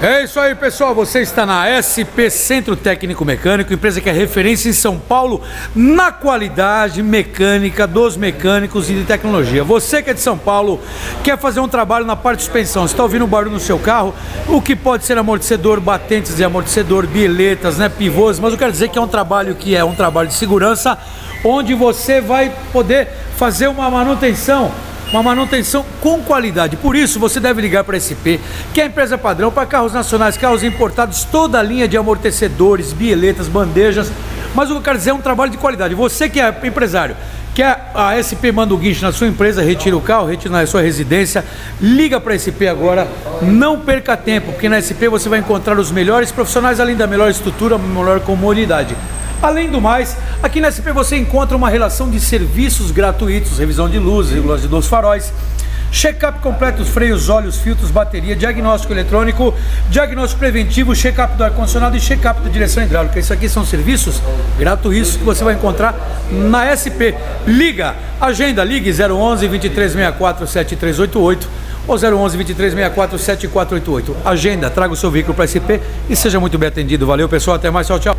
É isso aí, pessoal, você está na SP Centro Técnico Mecânico, empresa que é referência em São Paulo na qualidade mecânica dos mecânicos e de tecnologia. Você que é de São Paulo, quer fazer um trabalho na parte de suspensão, está ouvindo um barulho no seu carro, o que pode ser amortecedor, batentes de amortecedor, bieletas, né, pivôs, mas eu quero dizer que é um trabalho de segurança, onde você vai poder fazer uma manutenção com qualidade. Por isso você deve ligar para a SP, que é a empresa padrão para carros nacionais, carros importados, toda a linha de amortecedores, bieletas, bandejas. Mas o que eu quero dizer é um trabalho de qualidade. Você que é empresário, quer a SP manda o guincho na sua empresa, retira o carro, retira na sua residência, liga para a SP agora, não perca tempo, porque na SP você vai encontrar os melhores profissionais, além da melhor estrutura, melhor comodidade. Além do mais, aqui na SP você encontra uma relação de serviços gratuitos, revisão de luzes, regulação dos faróis, check-up completo dos freios, óleos, filtros, bateria, diagnóstico eletrônico, diagnóstico preventivo, check-up do ar-condicionado e check-up da direção hidráulica. Isso aqui são serviços gratuitos que você vai encontrar na SP. Liga, agenda, ligue 011 2364 7388 ou 011 2364 7488. Agenda, traga o seu veículo para a SP e seja muito bem atendido. Valeu, pessoal, até mais, tchau, tchau.